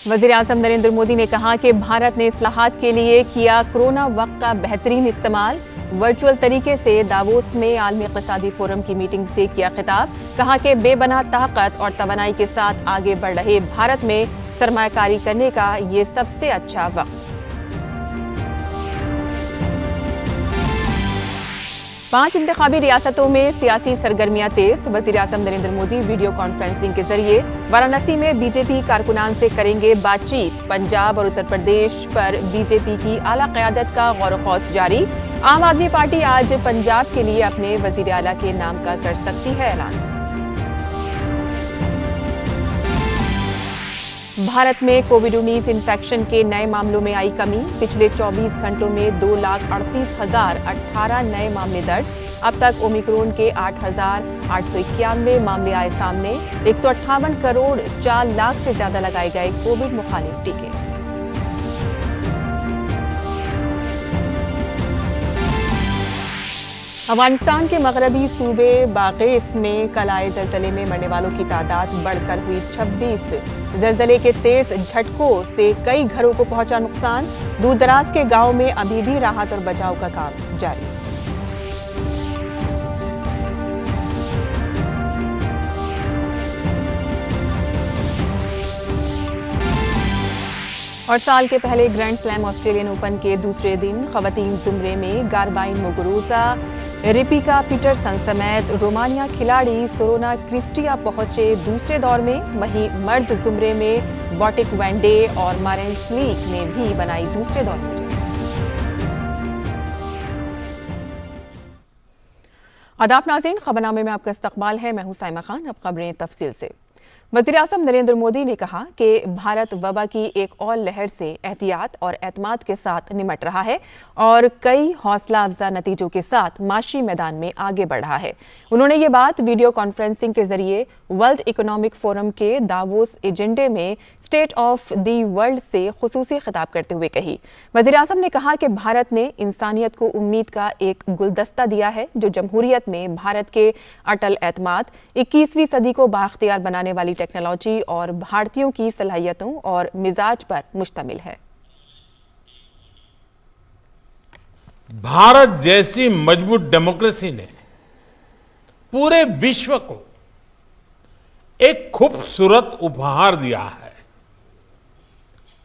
वज़ीर-ए-आज़म नरेंद्र मोदी ने कहा कि भारत ने इस्लाहात के लिए किया कोरोना वक्त का बेहतरीन इस्तेमाल। वर्चुअल तरीके से दावोस में आलमी इक़्तिसादी फोरम की मीटिंग से किया खिताब। कहा कि बेबना ताकत और तवानाई के साथ आगे बढ़ रहे भारत में सरमायाकारी करने का ये सबसे अच्छा वक्त। 5 इंतखाबी रियासतों में सियासी सरगर्मियां तेज। वज़ीर-ए-आज़म नरेंद्र मोदी वीडियो कॉन्फ्रेंसिंग के जरिए वाराणसी में बीजेपी कारकुनान से करेंगे बातचीत। पंजाब और उत्तर प्रदेश पर बीजेपी की आला क़यादत का गौर खौज जारी। आम आदमी पार्टी आज पंजाब के लिए अपने वज़ीर आला के नाम का कर सकती है ऐलान। भारत में कोविड-19 इन्फेक्शन के नए मामलों में आई कमी। पिछले 24 घंटों में 2,38,018 नए मामले दर्ज। अब तक ओमिक्रॉन के 8,891 मामले आए सामने। 158 करोड़ 4 लाख से ज्यादा लगाए गए कोविड मुखालिफ टीके। अफगानिस्तान के मगरबी सूबे बागेस में कल आए ज़लज़ले में मरने वालों की तादाद बढ़कर हुई 26। ज़लज़ले के तेज झटकों से कई घरों को पहुंचा नुकसान। दूरदराज के गांव में अभी भी राहत और बचाव का काम जारी। और साल के पहले ग्रैंड स्लैम ऑस्ट्रेलियन ओपन के दूसरे दिन खवातीन जुमरे में गारबाइन मुगुरुजा, रिपिका पीटरसन समेत रोमानिया खिलाड़ी सोरोना क्रिस्टिया पहुंचे दूसरे दौर में। वहीं मर्द जुमरे में बॉटिक वैंडे और मारेन स्लीक ने भी बनाई दूसरे दौर में जगह। आदाब नाज़रीन, खबरनामे में आपका इस्तकबाल है। मैं हूं साइमा खान। अब खबरें तफसील से। वज़ीर-ए-आज़म नरेंद्र मोदी ने कहा कि भारत वबा की एक और लहर से एहतियात और एतमाद के साथ निमट रहा है और कई हौसला अफजा नतीजों के साथ माशी मैदान में आगे बढ़ रहा है। उन्होंने ये बात वीडियो कॉन्फ्रेंसिंग के जरिए वर्ल्ड इकोनॉमिक फोरम के दावोस एजेंडे में स्टेट ऑफ द वर्ल्ड से खुसूसी खिताब करते हुए कही। वज़ीर-ए-आज़म ने कहा कि भारत ने इंसानियत को उम्मीद का एक गुलदस्ता दिया है जो जमहूरियत में भारत के अटल एतमाद, 21वीं सदी को बाख्तियार बनाने वाली टेक्नोलॉजी और भारतीयों की सलाहियतों और मिजाज पर मुश्तमिल है। भारत जैसी मजबूत डेमोक्रेसी ने पूरे विश्व को एक खूबसूरत उपहार दिया है,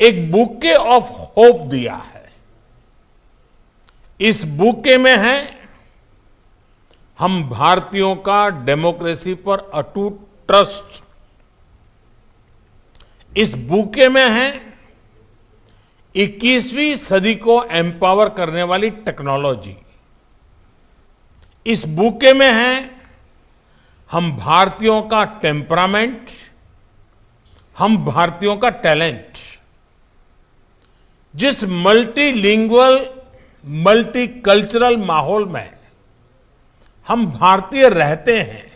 एक बुके ऑफ होप दिया है। इस बुके में है हम भारतीयों का डेमोक्रेसी पर अटूट ट्रस्ट। इस बुके में है 21वीं सदी को एम्पावर करने वाली टेक्नोलॉजी। इस बुके में है हम भारतीयों का टेम्परामेंट, हम भारतीयों का टैलेंट। जिस मल्टीलिंगुअल, मल्टीकल्चरल माहौल में हम भारतीय रहते हैं,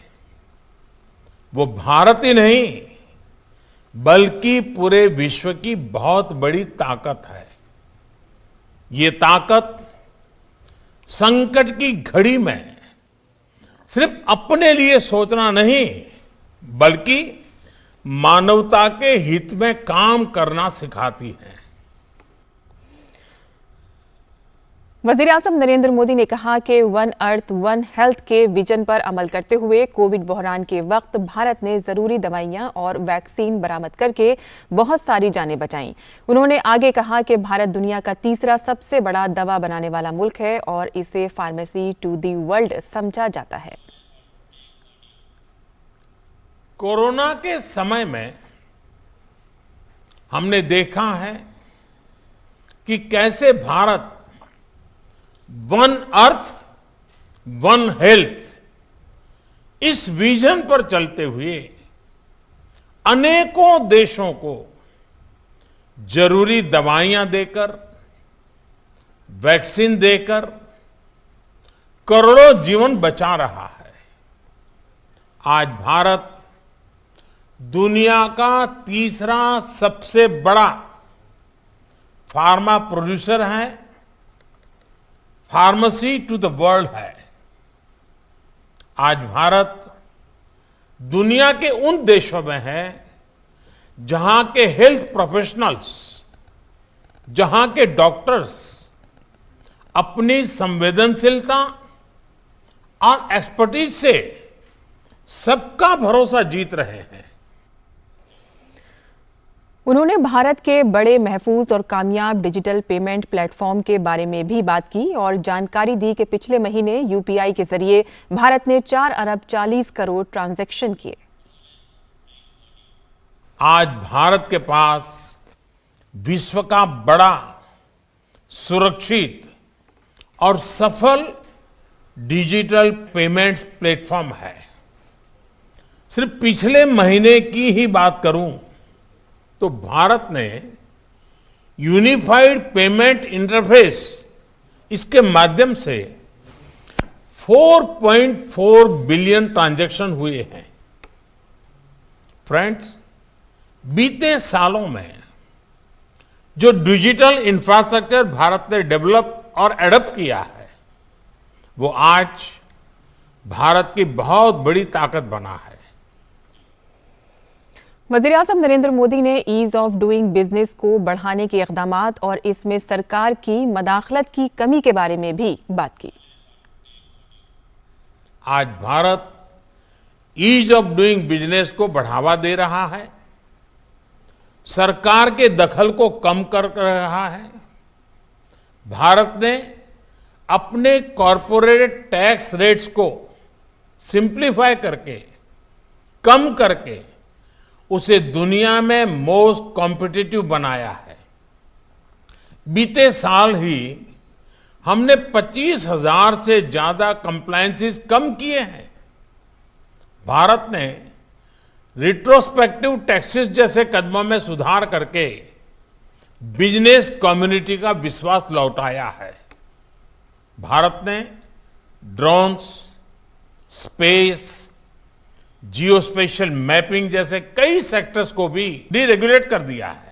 वो भारत ही नहीं बल्कि पूरे विश्व की बहुत बड़ी ताकत है। ये ताकत संकट की घड़ी में सिर्फ अपने लिए सोचना नहीं बल्कि मानवता के हित में काम करना सिखाती है। वज़ीर-ए-आज़म नरेंद्र मोदी ने कहा कि वन अर्थ वन हेल्थ के विजन पर अमल करते हुए कोविड बहरान के वक्त भारत ने जरूरी दवाइयां और वैक्सीन बरामद करके बहुत सारी जानें बचाईं। उन्होंने आगे कहा कि भारत दुनिया का तीसरा सबसे बड़ा दवा बनाने वाला मुल्क है और इसे फार्मेसी टू द वर्ल्ड समझा जाता है। कोरोना के समय में हमने देखा है कि कैसे Bharat one earth one health इस विजन पर चलते हुए अनेकों देशों को जरूरी दवाइयां देकर, वैक्सीन देकर करोड़ों जीवन बचा रहा है। आज भारत दुनिया का तीसरा सबसे बड़ा फार्मा प्रोड्यूसर है, फार्मेसी टू द वर्ल्ड है। आज भारत दुनिया के उन देशों में है जहां के हेल्थ प्रोफेशनल्स, जहां के डॉक्टर्स अपनी संवेदनशीलता और एक्सपर्टीज से सबका भरोसा जीत रहे हैं। उन्होंने भारत के बड़े, महफूज और कामयाब डिजिटल पेमेंट प्लेटफॉर्म के बारे में भी बात की और जानकारी दी कि पिछले महीने यूपीआई के जरिए भारत ने 4 अरब 40 करोड़ ट्रांजैक्शन किए। आज भारत के पास विश्व का बड़ा, सुरक्षित और सफल डिजिटल पेमेंट्स प्लेटफॉर्म है। सिर्फ पिछले महीने की ही बात करूं तो भारत ने यूनिफाइड पेमेंट इंटरफेस, इसके माध्यम से 4.4 बिलियन ट्रांजैक्शन हुए हैं। फ्रेंड्स, बीते सालों में जो डिजिटल इंफ्रास्ट्रक्चर भारत ने डेवलप और एडॉप्ट किया है, वो आज भारत की बहुत बड़ी ताकत बना है। वज़ीर-ए-आज़म नरेंद्र मोदी ने ईज ऑफ डूइंग बिजनेस को बढ़ाने के इक़दामात और इसमें सरकार की मदाखलत की कमी के बारे में भी बात की। आज Bharat ease of doing business को बढ़ावा दे रहा है, सरकार के दखल को कम कर रहा है। भारत ने अपने कॉरपोरेट टैक्स रेट्स को सिंप्लीफाई करके, कम करके उसे दुनिया में मोस्ट कॉम्पिटिटिव बनाया है। बीते साल ही हमने 25,000 से ज्यादा कंप्लायंसेस कम किए हैं। भारत ने रिट्रोस्पेक्टिव टैक्सेस जैसे कदमों में सुधार करके बिजनेस कम्युनिटी का विश्वास लौटाया है। भारत ने ड्रोन्स, स्पेस, जियो स्पेशल मैपिंग जैसे कई सेक्टर्स को भी डीरेगुलेट कर दिया है।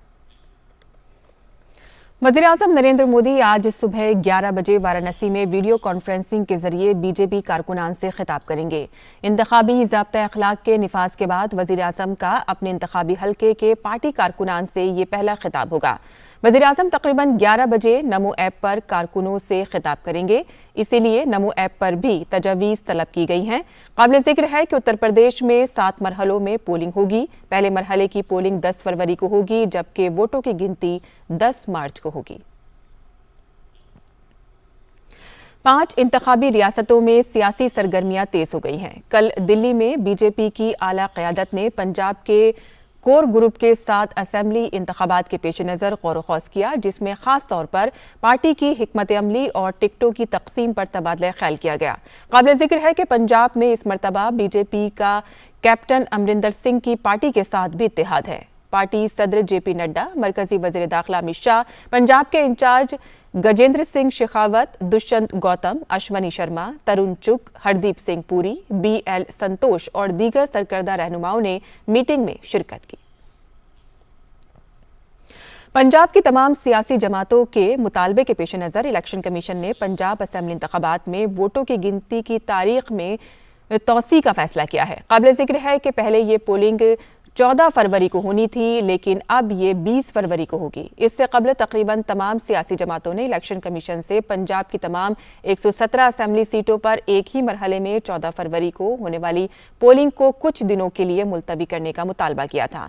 वज़ीर-ए-आज़म नरेंद्र मोदी आज सुबह 11 बजे वाराणसी में वीडियो कॉन्फ्रेंसिंग के जरिए बीजेपी कारकुनान से खिताब करेंगे। इंतखाबी ज़ाब्ता अखलाक के निफाज के बाद वज़ीर-ए-आज़म का अपने इंतखाबी हल्के के पार्टी कारकुनान से ये पहला खिताब होगा। वज़ीर-ए-आज़म तकरीबन 11 बजे नमो ऐप पर कारकुनों से खिताब करेंगे, इसीलिए नमो ऐप पर भी तजावीज़ तलब की गई हैं। काबिल जिक्र है कि उत्तर प्रदेश में 7 मरहलों में पोलिंग होगी। पहले मरहले की पोलिंग 10 फरवरी को होगी, जबकि वोटों की गिनती 10 मार्च को होगी। 5 इंतखाबी रियासतों में सियासी सरगर्मियां तेज हो गई हैं। कल दिल्ली में बीजेपी की आला क़यादत ने पंजाब के कोर ग्रुप के साथ असेंबली इंतखाबात के पेश नज़र गौर खौज किया, जिसमें खास तौर पर पार्टी की हिकमत अमली और टिकटों की तकसीम पर तबादला ख्याल किया गया। काबिल जिक्र है कि पंजाब में इस मरतबा बीजेपी का कैप्टन अमरिंदर सिंह की पार्टी के साथ भी इत्तेहाद है। पार्टी सदर जेपी नड्डा, मरकजी वज़ीर दाखिला अमित शाह, पंजाब के इंचार्ज गजेंद्र सिंह शेखावत, दुष्यंत गौतम, अश्वनी शर्मा, तरुण चुग, हरदीप सिंह पुरी, BL संतोष और दीगर सरकर्दा रहनुमाओं ने मीटिंग में शिरकत की। पंजाब की तमाम सियासी जमातों के मुतालबे के पेश नज़र इलेक्शन कमीशन ने पंजाब असेंबली इंतखाबात में वोटों की गिनती की तारीख में तौसी का फैसला किया है। काबिल जिक्र है कि पहले ये पोलिंग 14 फरवरी को होनी थी, लेकिन अब ये 20 फरवरी को होगी। इससे कबल तकरीबन तमाम सियासी जमातों ने इलेक्शन कमीशन से पंजाब की तमाम 117 असेंबली सीटों पर एक ही मरहले में 14 फरवरी को होने वाली पोलिंग को कुछ दिनों के लिए मुलतवी करने का मुतालबा किया था।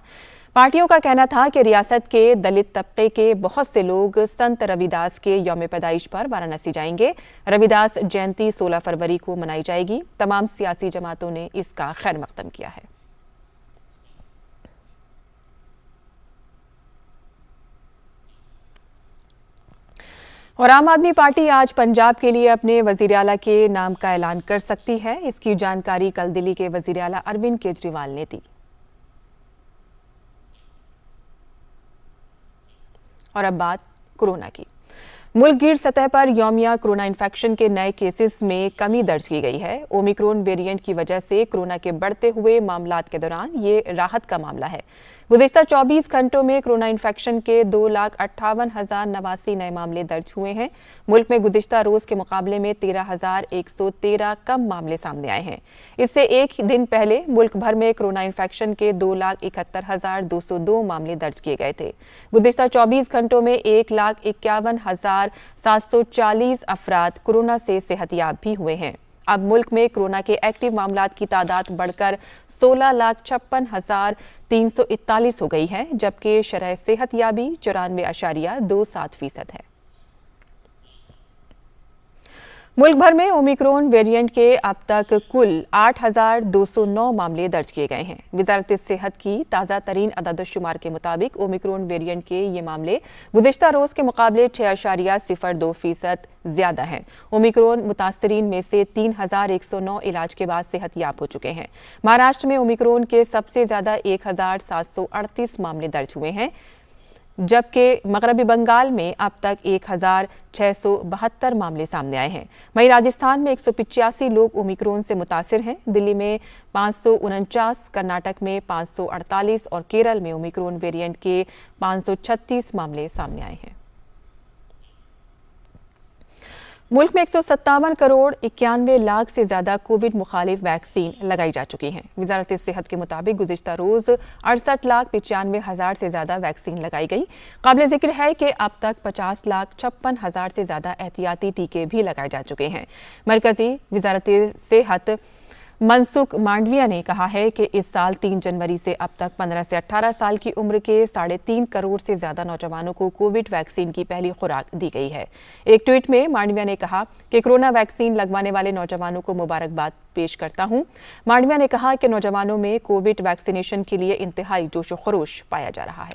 पार्टियों का कहना था कि रियासत के दलित तबके के बहुत से लोग संत रविदास के यौम पैदाइश पर वाराणसी जाएंगे। रविदास जयंती 16 फरवरी को मनाई जाएगी। तमाम सियासी जमातों ने इसका खैर मकदम किया है। और आम आदमी पार्टी आज पंजाब के लिए अपने वजीर आला के नाम का ऐलान कर सकती है। इसकी जानकारी कल दिल्ली के वजीर आला अरविंद केजरीवाल ने दी। और अब बात कोरोना की। मुल्क गिर सतह पर यौमिया कोरोना इन्फेक्शन के नए केसेस में कमी दर्ज की गई है। ओमिक्रॉन वेरिएंट की वजह से कोरोना के बढ़ते हुए मामलात के दौरान ये राहत का मामला है। गुज़िश्ता 24 घंटों में कोरोना इन्फेक्शन के 2,58,089 नए मामले दर्ज हुए हैं। मुल्क में गुज़िश्ता रोज के मुकाबले में 13,113 कम मामले सामने आए हैं। इससे एक दिन पहले मुल्क भर में कोरोना इन्फेक्शन के 2,71,202 मामले दर्ज किए गए थे। गुज़िश्ता 24 घंटों में 1,51,740 अफराद कोरोना से सेहतयाब भी हुए हैं। अब मुल्क में कोरोना के एक्टिव मामलात की तादाद बढ़कर 16,56,341 हो गई है, जबकि शरह सेहतयाबी 94.27% है। मुल्क भर में ओमिक्रॉन वेरिएंट के अब तक कुल 8,209 मामले दर्ज किए गए हैं। वजारत सेहत की ताज़ा तरीन अदद-ओ-शुमार के मुताबिक ओमिक्रॉन वेरिएंट के ये मामले गुज़िश्ता रोज के मुकाबले 6.02% ज्यादा हैं। ओमिक्रॉन मुतासरीन में से 3,109 इलाज के बाद सेहतयाब हो चुके हैं। महाराष्ट्र में ओमिक्रॉन के सबसे ज्यादा 1,738 मामले दर्ज हुए हैं, जबकि मगरबी बंगाल में अब तक 1,672 मामले सामने आए हैं। वहीं राजस्थान में 185 लोग ओमिक्रॉन से मुतासिर हैं। दिल्ली में 549, कर्नाटक में 548 और केरल में ओमिक्रॉन वेरिएंट के 536 मामले सामने आए हैं। मुल्क में 157 करोड़ 91 लाख से ज्यादा कोविड मुखालिफ वैक्सीन लगाई जा चुकी हैं। वजारत सेहत के मुताबिक गुज़िश्ता रोज 68,95,000 से ज्यादा वैक्सीन लगाई गई। काबिल जिक्र है कि अब तक 50,56,000 से ज्यादा एहतियाती टीके भी लगाए जा चुके हैं। मरकजी वजारत सेहत मनसुख मांडविया ने कहा है कि इस साल 3 जनवरी से अब तक 15 से 18 साल की उम्र के 3.5 करोड़ से ज्यादा नौजवानों को कोविड वैक्सीन की पहली खुराक दी गई है। एक ट्वीट में मांडविया ने कहा कि कोरोना वैक्सीन लगवाने वाले नौजवानों को मुबारकबाद पेश करता हूं। मांडविया ने कहा कि नौजवानों में कोविड वैक्सीनेशन के लिए इंतहाई जोश व खरोश पाया जा रहा है।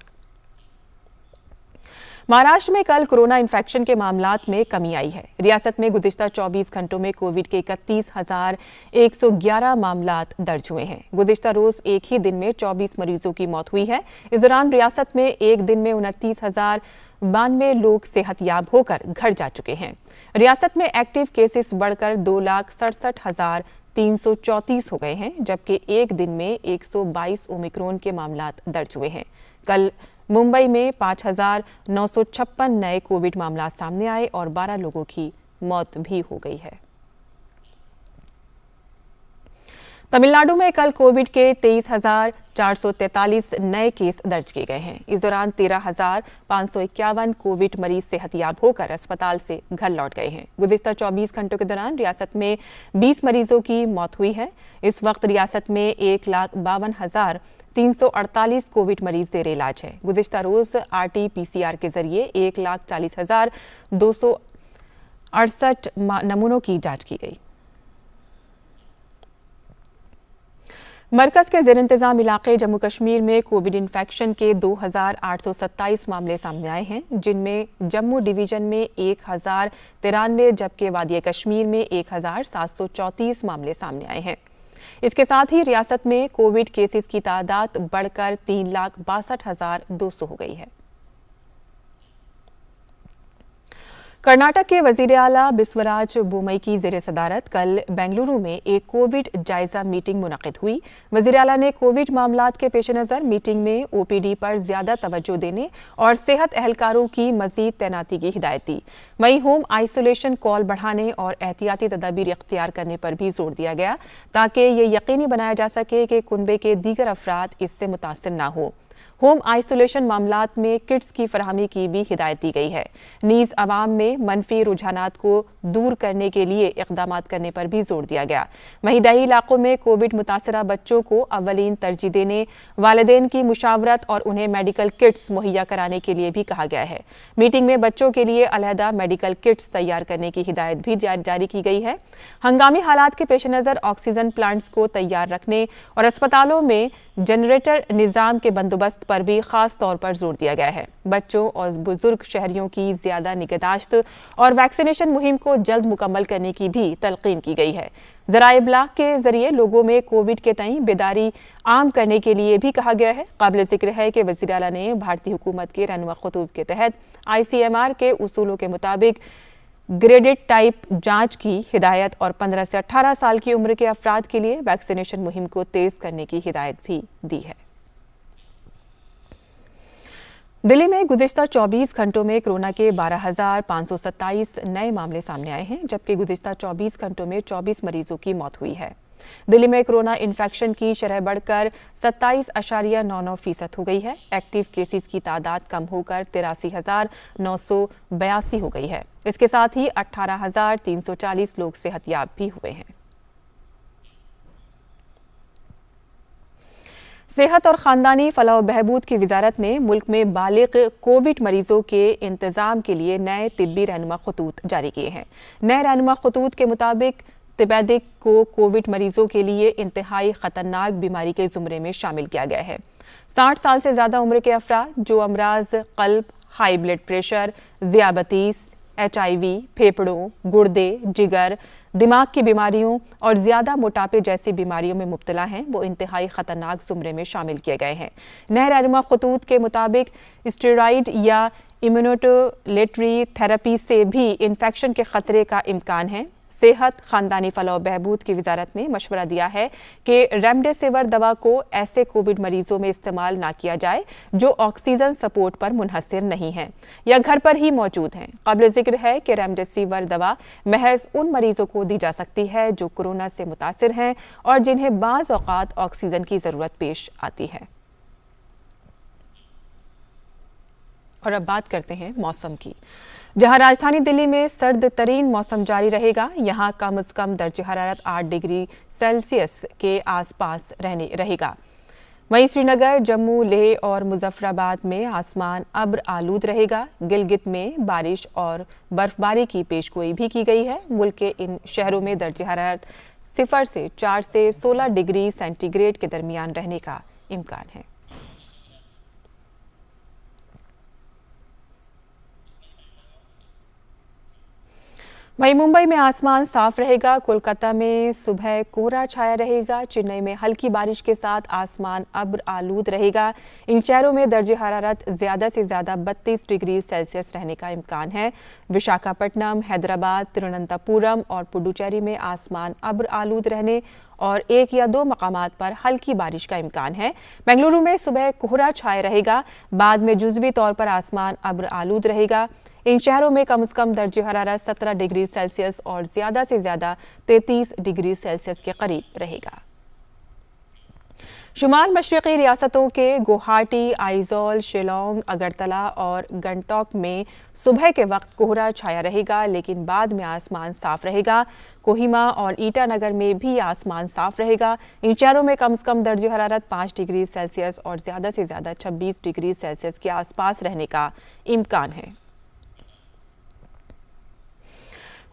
महाराष्ट्र में कल कोरोना इन्फेक्शन के मामलात में कमी आई है। रियासत में गुज़िश्ता 24 घंटों में कोविड के 31,111 मामलात दर्ज हुए हैं। गुज़िश्ता रोज एक ही दिन में 24 मरीजों की मौत हुई है। इस दौरान रियासत में एक दिन में 29,092 लोग सेहतयाब होकर घर जा चुके हैं। रियासत में एक्टिव केसेस बढ़कर 2,67,334 हो गए हैं, जबकि एक दिन में 122 ओमिक्रॉन के मामलात दर्ज हुए हैं। कल मुंबई में 5,956 नए कोविड मामला सामने आए और 12 लोगों की मौत भी हो गई है। तमिलनाडु में कल कोविड के 23,443 नए केस दर्ज किए गए हैं। इस दौरान 13,551 कोविड मरीज सेहतयाब होकर अस्पताल से घर लौट गए हैं। गुज़िश्ता 24 घंटों के दौरान रियासत में 20 मरीजों की मौत हुई है। इस वक्त रियासत में 1,52,348 कोविड मरीज जेर इलाज है। गुज़िश्ता रोज RT-PCR के जरिए 1,40,268 नमूनों की जांच की गई। मरकज के जेर इंतजाम इलाके जम्मू कश्मीर में कोविड इन्फेक्शन के 2,827 मामले सामने आए हैं, जिनमें जम्मू डिवीजन में 1,093 जबकि वादिया कश्मीर में 1,734 मामले सामने आए हैं। इसके साथ ही रियासत में कोविड केसेस की तादाद बढ़कर 3,62,200 हो गई है। कर्नाटक के वजीर आला बिस्वराज बोमई की जेर सदारत कल बेंगलुरु में एक कोविड जायजा मीटिंग मुनक़िद हुई। वजीर आला ने कोविड मामलात के पेश नज़र मीटिंग में OPD पर ज्यादा तवज्जो देने और सेहत एहलकारों की मजीद तैनाती की हिदायत दी। वहीं होम आइसोलेशन कॉल बढ़ाने और एहतियाती तदाबीर इख्तियार करने पर भी जोर दिया गया, ताकि ये यकीनी बनाया जा सके कि कुनबे के दीगर अफराद इससे मुतासिर न हो। होम आइसोलेशन मामलात में किट्स की फराहमी की भी हिदायत दी गई है। नीज़ अवाम में मनफी रुझानात को दूर करने के लिए इक़दामात करने पर भी जोर दिया गया। वहीं दही इलाकों में कोविड मुतासरा बच्चों को अव्वलीन तरजीह देने, वालिदैन की मुशावरत और उन्हें मेडिकल किट्स मुहैया कराने के लिए भी कहा गया है। मीटिंग में बच्चों के लिए अलहदा मेडिकल किट्स तैयार करने की हिदायत भी जारी की गई है। हंगामी हालात के पेश नज़र ऑक्सीजन प्लांट्स को तैयार रखने और अस्पतालों में जनरेटर निज़ाम के बंदोबस्त पर भी खास तौर पर जोर दिया गया है। बच्चों और बुजुर्ग शहरियों की ज्यादा निगहदाश्त और वैक्सीनेशन मुहिम को जल्द मुकम्मल करने की भी तलकीन की गई है। ज़राए इब्लाग के जरिए लोगों में कोविड के तई बेदारी आम करने के लिए भी कहा गया है। काबिल जिक्र है कि वज़ीर आला ने भारतीय हुकूमत के रहनुमा खतूब के तहत ICMR के उसूलों के मुताबिक ग्रेडेड टाइप जांच की हिदायत और 15 से 18 साल की उम्र के अफराद के लिए वैक्सीनेशन मुहिम को तेज करने की हिदायत भी दी है। दिल्ली में गुज़िश्ता 24 घंटों में कोरोना के 12,527 नए मामले सामने आए हैं, जबकि गुज़िश्ता 24 घंटों में 24 मरीजों की मौत हुई है। दिल्ली में कोरोना इन्फेक्शन की शरह बढ़कर 27.99% हो गई है। एक्टिव केसेस की तादाद कम होकर 83,982 हो गई है। इसके साथ ही 18,340 लोग सेहतयाब भी हुए हैं। सेहत और ख़ानदानी फलाह व बहबूद की वजारत ने मुल्क में बालिग कोविड मरीजों के इंतज़ाम के लिए नए तिब्बी रहनुमा खतूत जारी किए हैं। नए रहनुमा खतूत के मुताबिक तपेदिक को कोविड मरीजों के लिए इंतहाई ख़तरनाक बीमारी के ज़ुमरे में शामिल किया गया है। 60 साल से ज़्यादा उम्र के अफराद जो अमराज क़ल्ब, हाई ब्लड प्रेशर, ज़ियाबतीस, HIV, फेफड़ों, गुर्दे, जिगर, दिमाग की बीमारियों और ज़्यादा मोटापे जैसी बीमारियों में मुब्तला हैं, वो इंतहाई ख़तरनाक ज़ुमरे में शामिल किए गए हैं। नए रहनुमा खतूत के मुताबिक स्टेरॉइड या इम्यूनोटोलेटरी थेरेपी से भी इन्फेक्शन के ख़तरे का इम्कान है। सेहत, ख़ानदानी फलाह व बहबूद की वजारत ने मशवरा दिया है कि रेमडेसिविर दवा को ऐसे कोविड मरीजों में इस्तेमाल ना किया जाए जो ऑक्सीजन सपोर्ट पर मुनहसर नहीं हैं या घर पर ही मौजूद हैं। काबिल ज़िक्र है कि रेमडेसिविर दवा महज उन मरीजों को दी जा सकती है जो कोरोना से मुतासिर हैं और जिन्हें बाज़ औक़ात ऑक्सीजन की ज़रूरत पेश आती है। और अब बात करते हैं मौसम की, जहां राजधानी दिल्ली में सर्द तरीन मौसम जारी रहेगा। यहां कम से कम दर्जे हरारत 8 डिग्री सेल्सियस के आसपास रहेगा। वहीं श्रीनगर, जम्मू, लेह और मुजफ्फराबाद में आसमान अब्र आलूद रहेगा। गिलगित में बारिश और बर्फबारी की पेशगोई भी की गई है। मुल्क के इन शहरों में दर्जे हरारत 0 से 4 से 16 डिग्री सेंटीग्रेड के दरमियान रहने का इम्कान है। वहीं मुंबई में आसमान साफ रहेगा। कोलकाता में सुबह कोहरा छाया रहेगा। चेन्नई में हल्की बारिश के साथ आसमान अब्र आलूद रहेगा। इन शहरों में दर्जे हरारत ज़्यादा से ज़्यादा 32 डिग्री सेल्सियस रहने का इम्कान है। विशाखापट्टनम, हैदराबाद, तिरुवनंतपुरम और पुडुचेरी में आसमान अब्र आलूद रहने और 1 या 2 मकामात पर हल्की बारिश का इम्कान है। बेंगलुरु में सुबह कोहरा छाया रहेगा, बाद में जुज़वी तौर पर आसमान अब्र आलूद रहेगा। इन शहरों में कम से कम दर्जे हरारत 17 डिग्री सेल्सियस और ज़्यादा से ज़्यादा 33 डिग्री सेल्सियस के करीब रहेगा। शुमाल मशरक़ी रियासतों के गुवाहाटी, आइजॉल, शिलोंग, अगरतला और गंगटोक में सुबह के वक्त कोहरा छाया रहेगा, लेकिन बाद में आसमान साफ रहेगा। कोहिमा और ईटानगर में भी आसमान साफ रहेगा। इन शहरों में कम से कम दर्जे हरारत 5 डिग्री सेल्सियस और ज़्यादा से ज़्यादा 26 डिग्री सेल्सियस के आसपास रहने का इम्कान है।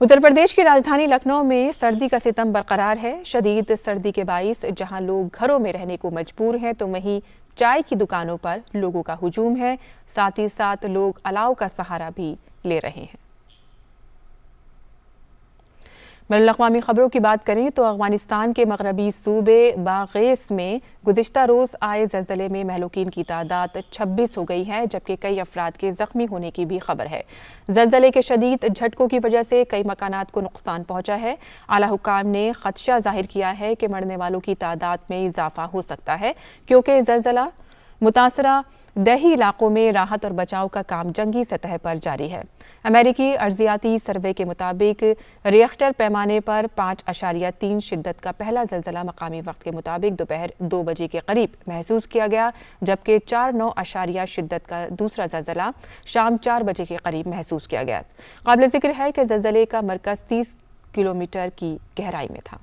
उत्तर प्रदेश की राजधानी लखनऊ में सर्दी का सितम बरकरार है। शदीद सर्दी के बाइस जहां लोग घरों में रहने को मजबूर हैं, तो वहीं चाय की दुकानों पर लोगों का हुजूम है। साथ ही साथ लोग अलाव का सहारा भी ले रहे हैं। बैनुल-अक़वामी खबरों की बात करें तो अफ़गानिस्तान के मगरबी सूबे बाग़ेस में गुज़िश्ता रोज़ आए ज़लज़ले में महलूकीन की तादाद 26 हो गई है, जबकि कई अफराद के ज़ख्मी होने की भी खबर है। ज़लज़ले के शदीद झटकों की वजह से कई मकानात को नुकसान पहुंचा है। आला हुक्काम ने ख़दशा ज़ाहिर किया है कि मरने वालों की तादाद में इजाफा हो सकता है, क्योंकि ज़लज़ला मुतासरा दही इलाकों में राहत और बचाव का काम जंगी सतह पर जारी है। अमेरिकी अर्जियाती सर्वे के मुताबिक रिएक्टर पैमाने पर 5.3 शिद्दत का पहला ज़लज़ला मकामी वक्त के मुताबिक दोपहर 2 बजे के करीब महसूस किया गया, जबकि 4.9 शिद्दत का दूसरा ज़लज़ला शाम 4 बजे के करीब महसूस किया गया। काबिल ज़िक्र है कि ज़लज़ले का मरकज़ 30 किलोमीटर की गहराई में था।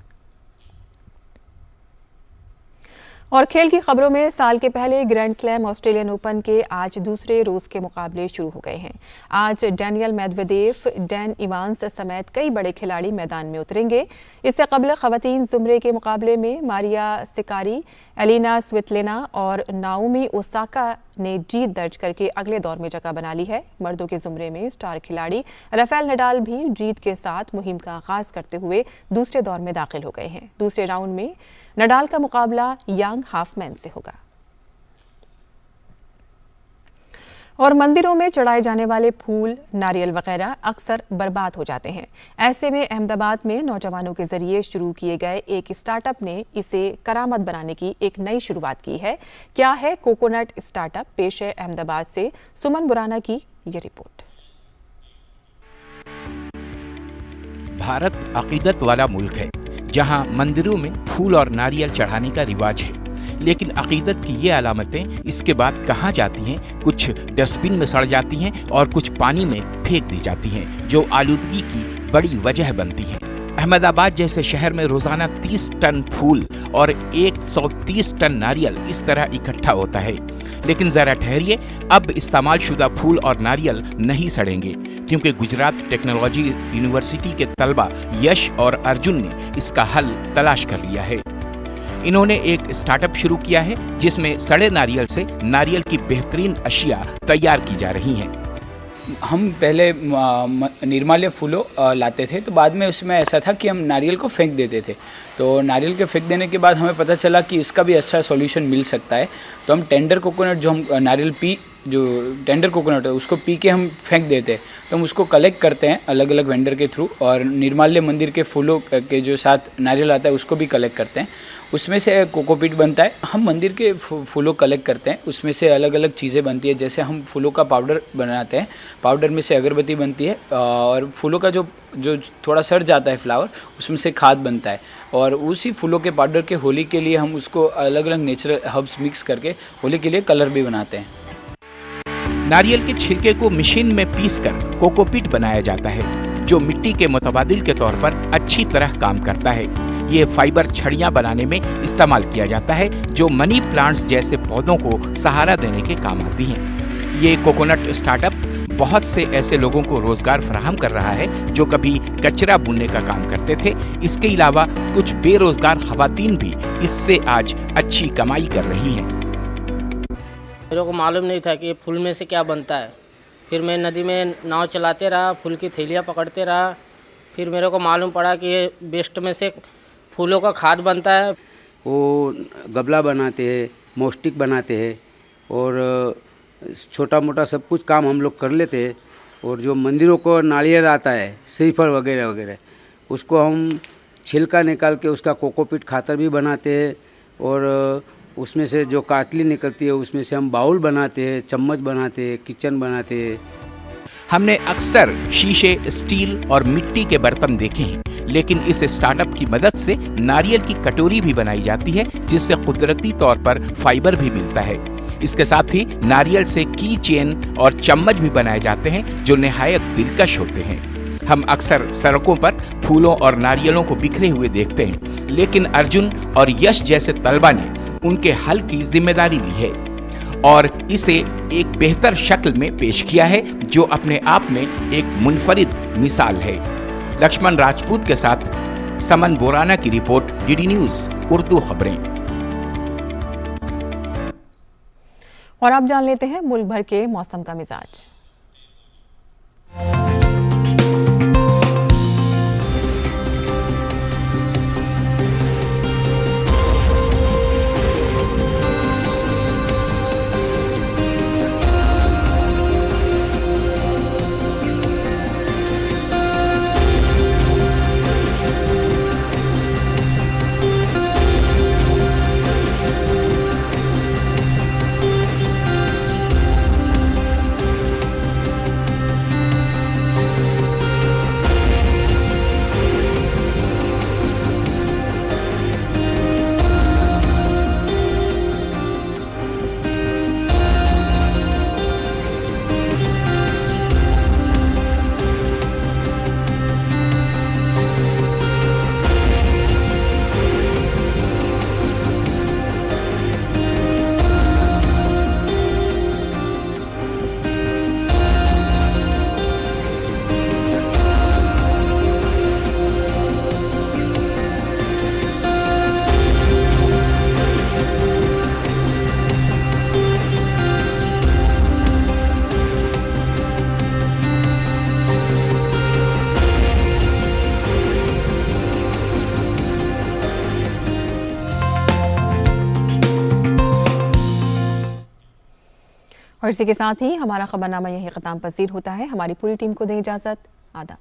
और खेल की खबरों में साल के पहले ग्रैंड स्लैम ऑस्ट्रेलियन ओपन के आज दूसरे रोज के मुकाबले शुरू हो गए हैं। आज डैनियल मेदवेदेव, डैन इवांस समेत कई बड़े खिलाड़ी मैदान में उतरेंगे। इससे कबल खवातीन जुमरे के मुकाबले में मारिया सिकारी, एलिना स्वितलिना और नाओमी ओसाका ने जीत दर्ज करके अगले दौर में जगह बना ली है। मर्दों के जुमरे में स्टार खिलाड़ी राफेल नडाल भी जीत के साथ मुहिम का आगाज करते हुए दूसरे दौर में दाखिल हो गए हैं। दूसरे राउंड में नडाल का मुकाबला यांग हाफमैन से होगा। और मंदिरों में चढ़ाए जाने वाले फूल, नारियल वगैरह अक्सर बर्बाद हो जाते हैं। ऐसे में अहमदाबाद में नौजवानों के जरिए शुरू किए गए एक स्टार्टअप ने इसे करामत बनाने की एक नई शुरुआत की है। क्या है कोकोनट स्टार्टअप? पेश है अहमदाबाद से सुमन बुराना की ये रिपोर्ट। भारत अकीदत वाला मुल्क है, जहां मंदिरों में फूल और नारियल चढ़ाने का रिवाज है, लेकिन अकीदत की ये अलामतें इसके बाद कहाँ जाती हैं? कुछ डस्टबिन में सड़ जाती हैं और कुछ पानी में फेंक दी जाती हैं, जो आलूदगी की बड़ी वजह बनती हैं। अहमदाबाद जैसे शहर में रोजाना 30 टन फूल और 130 टन नारियल इस तरह इकट्ठा होता है। लेकिन जरा ठहरिए, अब इस्तेमाल शुदा फूल और नारियल नहीं सड़ेंगे, क्योंकि गुजरात टेक्नोलॉजी यूनिवर्सिटी के तलबा यश और अर्जुन ने इसका हल तलाश कर लिया है। इन्होंने एक स्टार्टअप शुरू किया है जिसमें सड़े नारियल से नारियल की बेहतरीन अशिया तैयार की जा रही हैं। हम पहले निर्माल्य फूलों लाते थे, तो बाद में उसमें ऐसा था कि हम नारियल को फेंक देते थे। तो नारियल के फेंक देने के बाद हमें पता चला कि इसका भी अच्छा सॉल्यूशन मिल सकता है। तो हम टेंडर कोकोनट, जो हम नारियल जो टेंडर कोकोनट है उसको पी के हम फेंक देते हैं, तो हम उसको कलेक्ट करते हैं अलग अलग वेंडर के थ्रू, और निर्माल्य मंदिर के फूलों के जो साथ नारियल आता है उसको भी कलेक्ट करते हैं। उसमें से कोकोपीट बनता है। हम मंदिर के फूलों कलेक्ट करते हैं, उसमें से अलग अलग चीज़ें बनती है। जैसे हम फूलों का पाउडर बनाते हैं, पाउडर में से अगरबत्ती बनती है, और फूलों का जो थोड़ा सड़ जाता है फ्लावर, उसमें से खाद बनता है। और उसी फूलों के पाउडर के होली के लिए हम उसको अलग अलग नेचुरल हर्ब्स मिक्स करके होली के लिए कलर भी बनाते हैं। नारियल के छिलके को मशीन में पीसकर कोकोपीट बनाया जाता है, जो मिट्टी के मुतबादिल के तौर पर अच्छी तरह काम करता है। ये फाइबर छड़ियाँ बनाने में इस्तेमाल किया जाता है, जो मनी प्लांट्स जैसे पौधों को सहारा देने के काम आती हैं। ये कोकोनट स्टार्टअप बहुत से ऐसे लोगों को रोजगार फराहम कर रहा है जो कभी कचरा बुनने का काम करते थे। इसके अलावा कुछ बेरोजगार खवातीन भी इससे आज अच्छी कमाई कर रही हैं। मेरे को मालूम नहीं था कि फूल में से क्या बनता है। फिर मैं नदी में नाव चलाते रहा, फूल की थैलियाँ पकड़ते रहा। फिर मेरे को मालूम पड़ा कि ये वेस्ट में से फूलों का खाद बनता है। वो गबला बनाते हैं, मोस्टिक बनाते हैं, और छोटा मोटा सब कुछ काम हम लोग कर लेते हैं। और जो मंदिरों को नारियल आता है, श्रीफल वगैरह वगैरह, उसको हम छिलका निकाल के उसका कोकोपीट खातर भी बनाते हैं। और उसमें से जो काटली निकलती है उसमें से हम बाउल बनाते हैं, चम्मच बनाते हैं, किचन बनाते हैं। हमने अक्सर शीशे, स्टील और मिट्टी के बर्तन देखे हैं, लेकिन इस स्टार्टअप की मदद से नारियल की कटोरी भी बनाई जाती है, जिससे कुदरती तौर पर फाइबर भी मिलता है। इसके साथ ही नारियल से की चेन और चम्मच भी बनाए जाते हैं, जो निहायत दिलकश होते हैं। हम अक्सर सड़कों पर फूलों और नारियलों को बिखरे हुए देखते हैं, लेकिन अर्जुन और यश जैसे तलबा ने उनके हल की जिम्मेदारी ली है और इसे एक बेहतर शक्ल में पेश किया है, जो अपने आप में एक मुनफरिद मिसाल है। लक्ष्मण राजपूत के साथ समन बोराना की रिपोर्ट, डीडी न्यूज़ उर्दू खबरें। और आप जान लेते हैं मुल्क भर के मौसम का मिजाज। और इसी के साथ ही हमारा खबरनामा यही ख़त्म पजीर होता है। हमारी पूरी टीम को दें इजाज़त। आदाब।